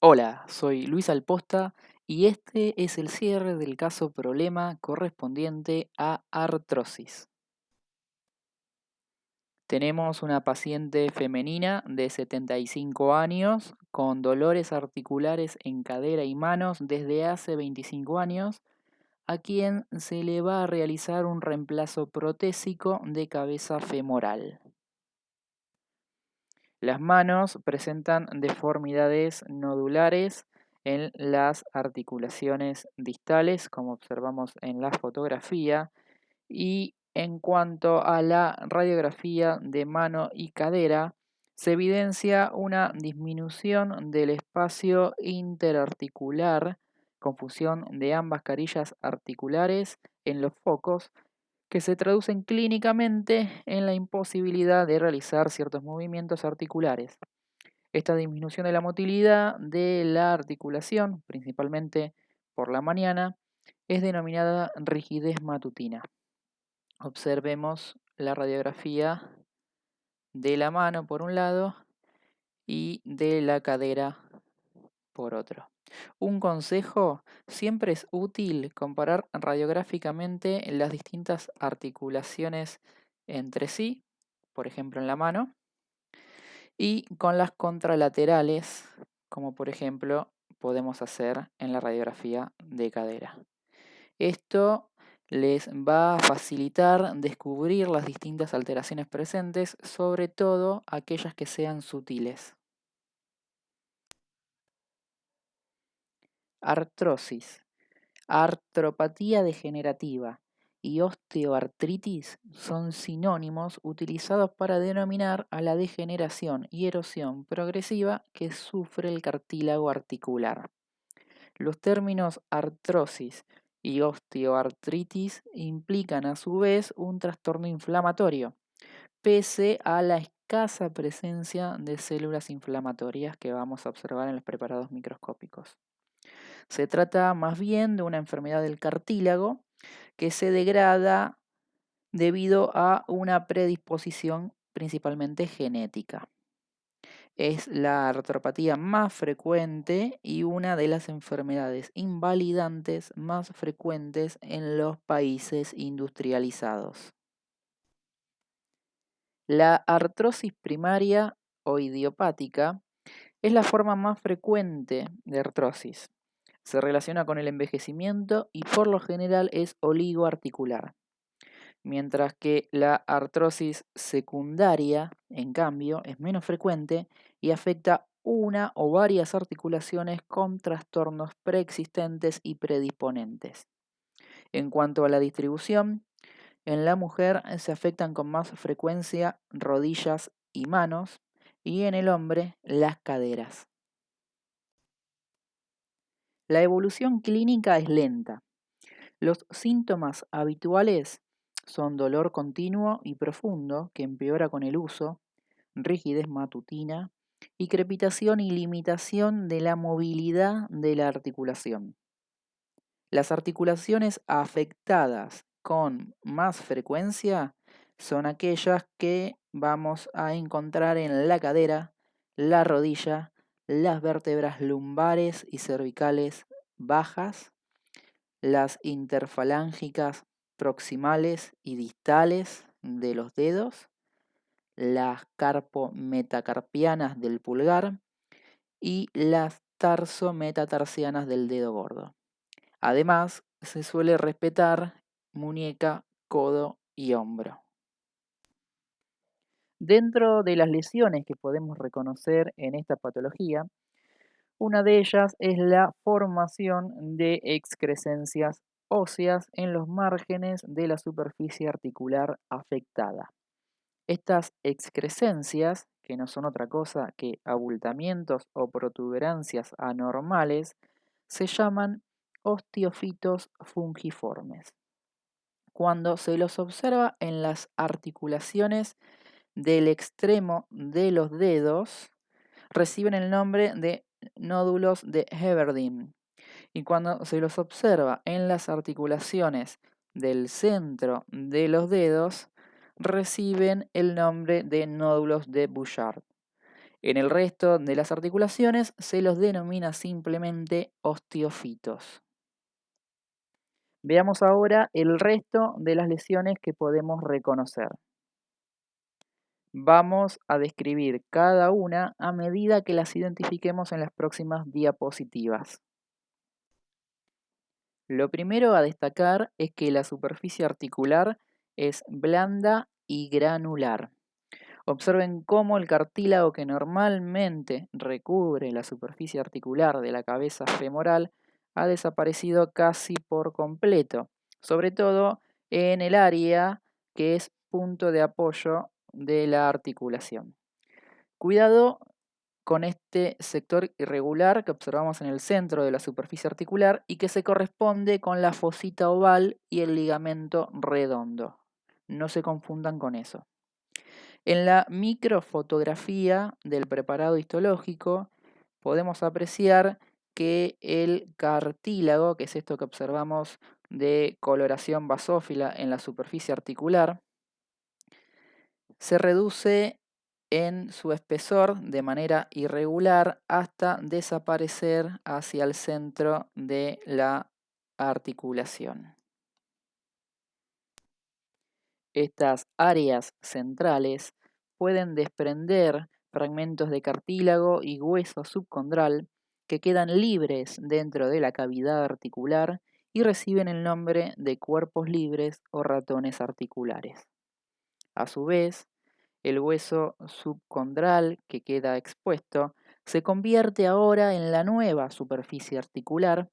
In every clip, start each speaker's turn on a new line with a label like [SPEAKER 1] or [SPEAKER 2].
[SPEAKER 1] Hola, soy Luis Alposta y este es el cierre del caso problema correspondiente a artrosis. Tenemos una paciente femenina de 75 años con dolores articulares en cadera y manos desde hace 25 años, a quien se le va a realizar un reemplazo protésico de cabeza femoral. Las manos presentan deformidades nodulares en las articulaciones distales, como observamos en la fotografía, y en cuanto a la radiografía de mano y cadera, se evidencia una disminución del espacio interarticular, confusión de ambas carillas articulares en los focos, que se traducen clínicamente en la imposibilidad de realizar ciertos movimientos articulares. Esta disminución de la motilidad de la articulación, principalmente por la mañana, es denominada rigidez matutina. Observemos la radiografía de la mano por un lado y de la cadera por otro. Un consejo: siempre es útil comparar radiográficamente las distintas articulaciones entre sí, por ejemplo en la mano, y con las contralaterales, como por ejemplo podemos hacer en la radiografía de cadera. Esto les va a facilitar descubrir las distintas alteraciones presentes, sobre todo aquellas que sean sutiles. Artrosis, artropatía degenerativa y osteoartritis son sinónimos utilizados para denominar a la degeneración y erosión progresiva que sufre el cartílago articular. Los términos artrosis y osteoartritis implican a su vez un trastorno inflamatorio, pese a la escasa presencia de células inflamatorias que vamos a observar en los preparados microscópicos. Se trata más bien de una enfermedad del cartílago que se degrada debido a una predisposición principalmente genética. Es la artropatía más frecuente y una de las enfermedades invalidantes más frecuentes en los países industrializados. La artrosis primaria o idiopática es la forma más frecuente de artrosis. Se relaciona con el envejecimiento y por lo general es oligoarticular, mientras que la artrosis secundaria, en cambio, es menos frecuente y afecta una o varias articulaciones con trastornos preexistentes y predisponentes. En cuanto a la distribución, en la mujer se afectan con más frecuencia rodillas y manos, y en el hombre las caderas. La evolución clínica es lenta. Los síntomas habituales son dolor continuo y profundo, que empeora con el uso, rigidez matutina y crepitación y limitación de la movilidad de la articulación. Las articulaciones afectadas con más frecuencia son aquellas que vamos a encontrar en la cadera, la rodilla, las vértebras lumbares y cervicales bajas, las interfalángicas proximales y distales de los dedos, las carpometacarpianas del pulgar y las tarsometatarsianas del dedo gordo. Además, se suele respetar muñeca, codo y hombro. Dentro de las lesiones que podemos reconocer en esta patología, una de ellas es la formación de excrescencias óseas en los márgenes de la superficie articular afectada. Estas excrescencias, que no son otra cosa que abultamientos o protuberancias anormales, se llaman osteofitos fungiformes. Cuando se los observa en las articulaciones del extremo de los dedos, reciben el nombre de nódulos de Heberdin. Y cuando se los observa en las articulaciones del centro de los dedos, reciben el nombre de nódulos de Bouchard. En el resto de las articulaciones se los denomina simplemente osteofitos. Veamos ahora el resto de las lesiones que podemos reconocer. Vamos a describir cada una a medida que las identifiquemos en las próximas diapositivas. Lo primero a destacar es que la superficie articular es blanda y granular. Observen cómo el cartílago que normalmente recubre la superficie articular de la cabeza femoral ha desaparecido casi por completo, sobre todo en el área que es punto de apoyo de la articulación. Cuidado con este sector irregular que observamos en el centro de la superficie articular y que se corresponde con la fosita oval y el ligamento redondo. No se confundan con eso. En la microfotografía del preparado histológico podemos apreciar que el cartílago, que es esto que observamos de coloración basófila en la superficie articular, se reduce en su espesor de manera irregular hasta desaparecer hacia el centro de la articulación. Estas áreas centrales pueden desprender fragmentos de cartílago y hueso subcondral que quedan libres dentro de la cavidad articular y reciben el nombre de cuerpos libres o ratones articulares. A su vez, el hueso subcondral que queda expuesto se convierte ahora en la nueva superficie articular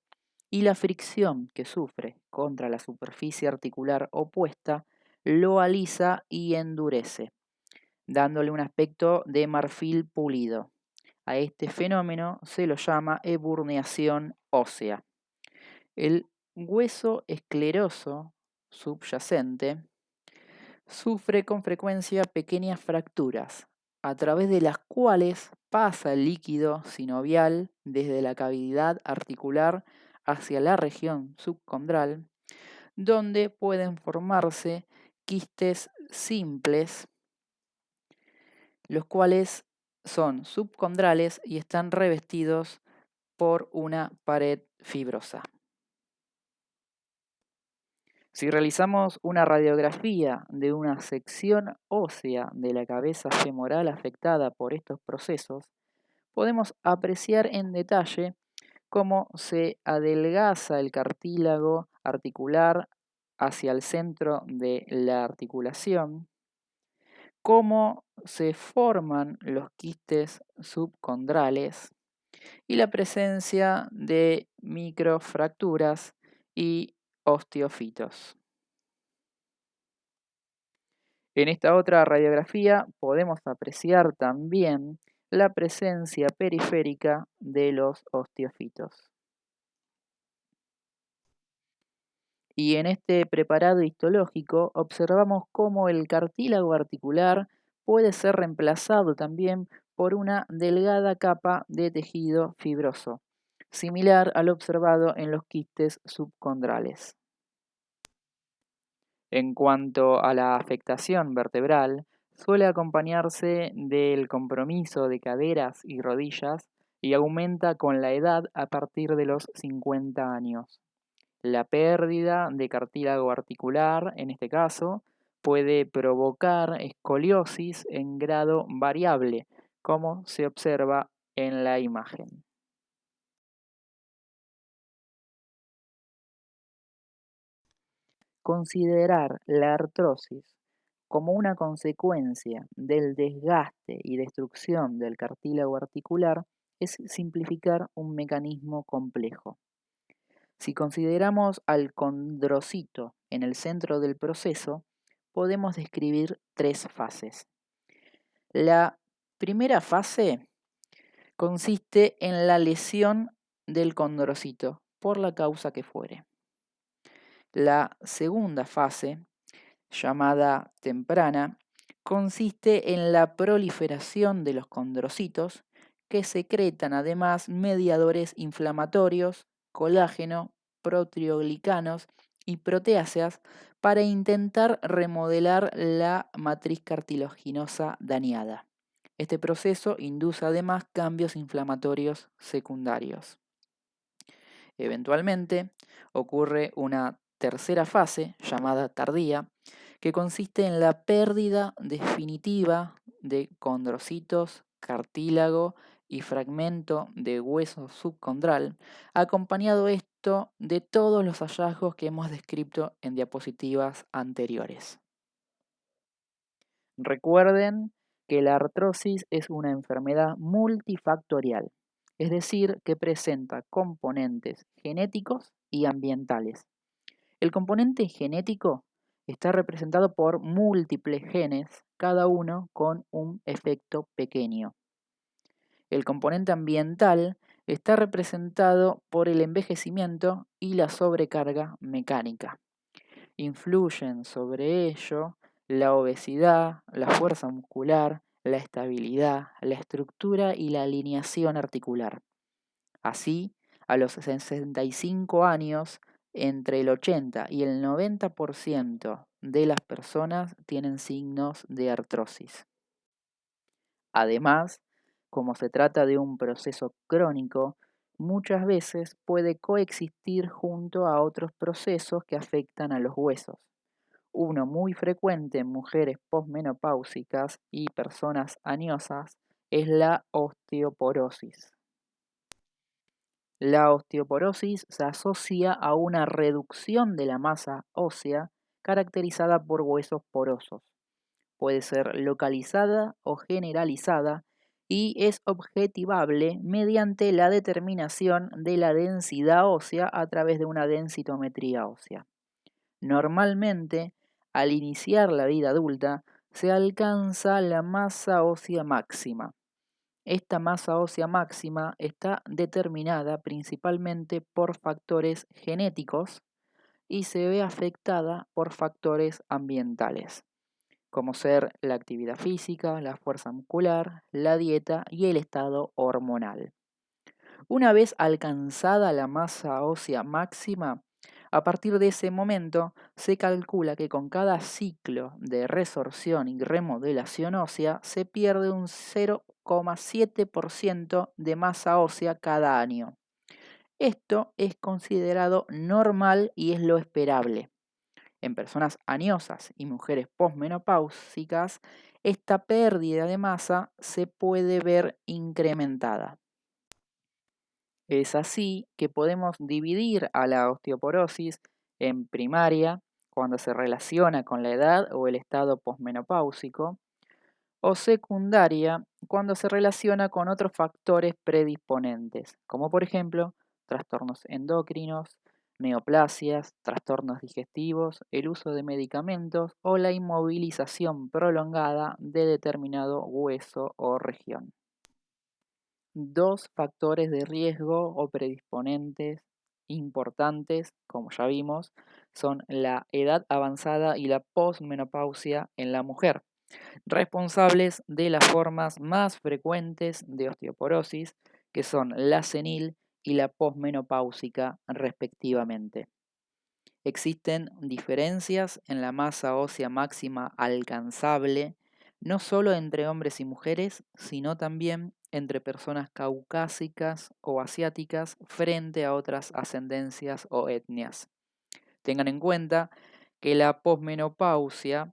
[SPEAKER 1] y la fricción que sufre contra la superficie articular opuesta lo alisa y endurece, dándole un aspecto de marfil pulido. A este fenómeno se lo llama eburneación ósea. El hueso escleroso subyacente sufre con frecuencia pequeñas fracturas, a través de las cuales pasa el líquido sinovial desde la cavidad articular hacia la región subcondral, donde pueden formarse quistes simples, los cuales son subcondrales y están revestidos por una pared fibrosa. Si realizamos una radiografía de una sección ósea de la cabeza femoral afectada por estos procesos, podemos apreciar en detalle cómo se adelgaza el cartílago articular hacia el centro de la articulación, cómo se forman los quistes subcondrales y la presencia de microfracturas y osteofitos. En esta otra radiografía podemos apreciar también la presencia periférica de los osteofitos. Y en este preparado histológico observamos cómo el cartílago articular puede ser reemplazado también por una delgada capa de tejido fibroso, similar al observado en los quistes subcondrales. En cuanto a la afectación vertebral, suele acompañarse del compromiso de caderas y rodillas y aumenta con la edad a partir de los 50 años. La pérdida de cartílago articular, en este caso, puede provocar escoliosis en grado variable, como se observa en la imagen. Considerar la artrosis como una consecuencia del desgaste y destrucción del cartílago articular es simplificar un mecanismo complejo. Si consideramos al condrocito en el centro del proceso, podemos describir tres fases. La primera fase consiste en la lesión del condrocito, por la causa que fuere. La segunda fase, llamada temprana, consiste en la proliferación de los condrocitos, que secretan además mediadores inflamatorios, colágeno, proteoglicanos y proteáceas para intentar remodelar la matriz cartilaginosa dañada. Este proceso induce además cambios inflamatorios secundarios. Eventualmente, ocurre una tercera fase, llamada tardía, que consiste en la pérdida definitiva de condrocitos, cartílago y fragmento de hueso subcondral, acompañado esto de todos los hallazgos que hemos descrito en diapositivas anteriores. Recuerden que la artrosis es una enfermedad multifactorial, es decir, que presenta componentes genéticos y ambientales. El componente genético está representado por múltiples genes, cada uno con un efecto pequeño. El componente ambiental está representado por el envejecimiento y la sobrecarga mecánica. Influyen sobre ello la obesidad, la fuerza muscular, la estabilidad, la estructura y la alineación articular. Así, a los 65 años, entre el 80 y el 90% de las personas tienen signos de artrosis. Además, como se trata de un proceso crónico, muchas veces puede coexistir junto a otros procesos que afectan a los huesos. Uno muy frecuente en mujeres posmenopáusicas y personas añosas es la osteoporosis. La osteoporosis se asocia a una reducción de la masa ósea caracterizada por huesos porosos. Puede ser localizada o generalizada y es objetivable mediante la determinación de la densidad ósea a través de una densitometría ósea. Normalmente, al iniciar la vida adulta, se alcanza la masa ósea máxima. Esta masa ósea máxima está determinada principalmente por factores genéticos y se ve afectada por factores ambientales, como ser la actividad física, la fuerza muscular, la dieta y el estado hormonal. Una vez alcanzada la masa ósea máxima, a partir de ese momento se calcula que con cada ciclo de resorción y remodelación ósea se pierde un 0,7% de masa ósea cada año. Esto es considerado normal y es lo esperable. En personas añosas y mujeres posmenopáusicas, esta pérdida de masa se puede ver incrementada. Es así que podemos dividir a la osteoporosis en primaria, cuando se relaciona con la edad o el estado posmenopáusico, o secundaria, cuando se relaciona con otros factores predisponentes, como por ejemplo trastornos endocrinos, neoplasias, trastornos digestivos, el uso de medicamentos o la inmovilización prolongada de determinado hueso o región. Dos factores de riesgo o predisponentes importantes, como ya vimos, son la edad avanzada y la posmenopausia en la mujer, responsables de las formas más frecuentes de osteoporosis, que son la senil y la posmenopáusica respectivamente. Existen diferencias en la masa ósea máxima alcanzable, no solo entre hombres y mujeres, sino también entre personas caucásicas o asiáticas frente a otras ascendencias o etnias. Tengan en cuenta que la posmenopausia,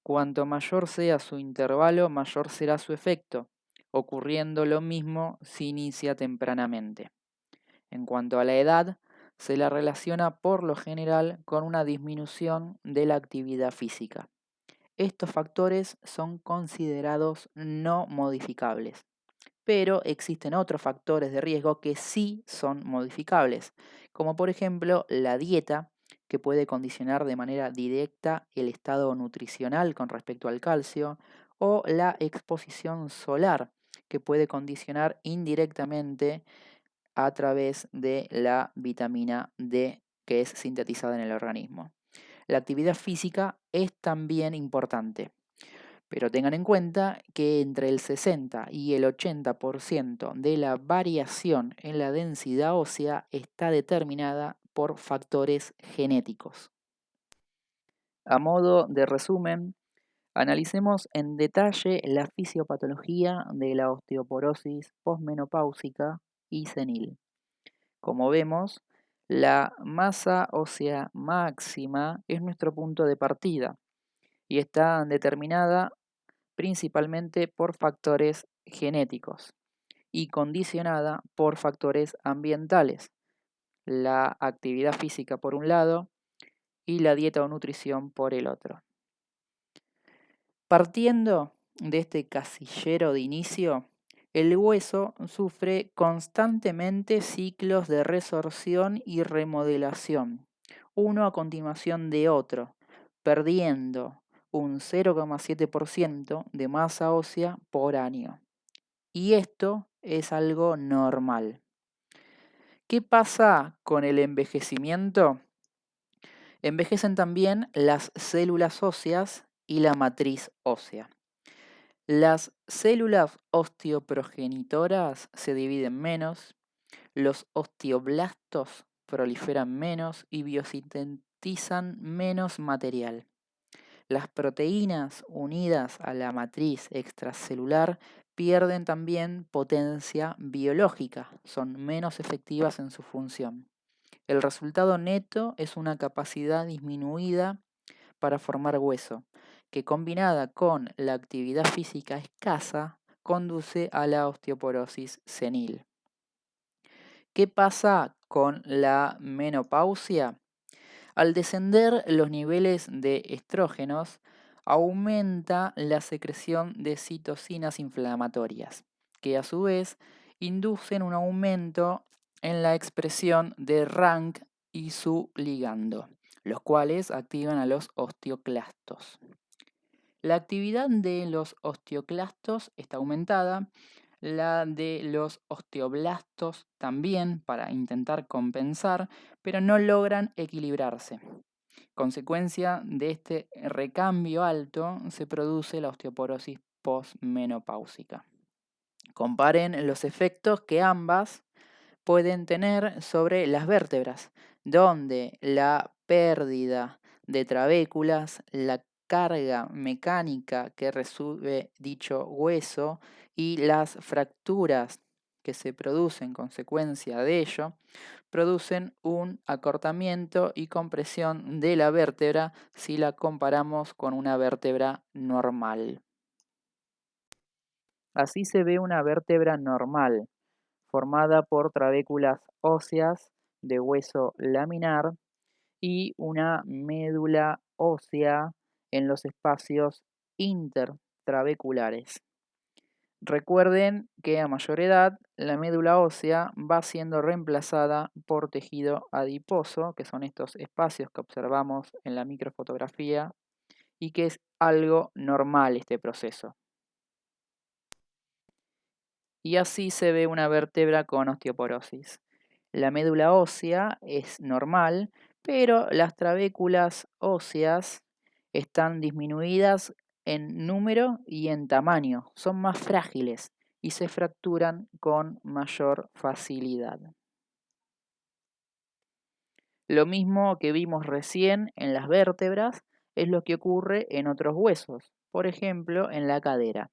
[SPEAKER 1] cuanto mayor sea su intervalo, mayor será su efecto, ocurriendo lo mismo si inicia tempranamente. En cuanto a la edad, se la relaciona por lo general con una disminución de la actividad física. Estos factores son considerados no modificables, pero existen otros factores de riesgo que sí son modificables, como por ejemplo la dieta, que puede condicionar de manera directa el estado nutricional con respecto al calcio, o la exposición solar, que puede condicionar indirectamente a través de la vitamina D que es sintetizada en el organismo. La actividad física es también importante, pero tengan en cuenta que entre el 60 y el 80% de la variación en la densidad ósea está determinada por factores genéticos. A modo de resumen, Analicemos en detalle la fisiopatología de la osteoporosis posmenopáusica y senil. Como vemos, la masa ósea máxima es nuestro punto de partida y está determinada principalmente por factores genéticos y condicionada por factores ambientales, la actividad física por un lado y la dieta o nutrición por el otro. Partiendo de este casillero de inicio, el hueso sufre constantemente ciclos de resorción y remodelación, uno a continuación de otro, perdiendo un 0,7% de masa ósea por año. Y esto es algo normal. ¿Qué pasa con el envejecimiento? Envejecen también las células óseas y la matriz ósea. Las células osteoprogenitoras se dividen menos, los osteoblastos proliferan menos y biosintetizan menos material. Las proteínas unidas a la matriz extracelular pierden también potencia biológica, son menos efectivas en su función. El resultado neto es una capacidad disminuida para formar hueso, que combinada con la actividad física escasa conduce a la osteoporosis senil. ¿Qué pasa con la menopausia? Al descender los niveles de estrógenos, aumenta la secreción de citocinas inflamatorias, que a su vez inducen un aumento en la expresión de RANK y su ligando, los cuales activan a los osteoclastos. La actividad de los osteoclastos está aumentada, la de los osteoblastos también para intentar compensar, pero no logran equilibrarse. Consecuencia de este recambio alto se produce la osteoporosis posmenopáusica. Comparen los efectos que ambas pueden tener sobre las vértebras, donde la pérdida de trabéculas, la carga mecánica que recibe dicho hueso y las fracturas que se producen en consecuencia de ello, producen un acortamiento y compresión de la vértebra si la comparamos con una vértebra normal. Así se ve una vértebra normal, formada por trabéculas óseas de hueso laminar y una médula ósea en los espacios intertrabeculares. Recuerden que a mayor edad la médula ósea va siendo reemplazada por tejido adiposo, que son estos espacios que observamos en la microfotografía, y que es algo normal este proceso. Y así se ve una vértebra con osteoporosis. La médula ósea es normal, pero las trabéculas óseas están disminuidas en número y en tamaño, son más frágiles y se fracturan con mayor facilidad. Lo mismo que vimos recién en las vértebras es lo que ocurre en otros huesos, por ejemplo en la cadera.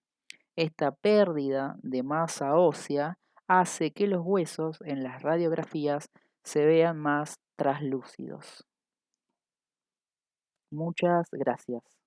[SPEAKER 1] Esta pérdida de masa ósea hace que los huesos en las radiografías se vean más traslúcidos. Muchas gracias.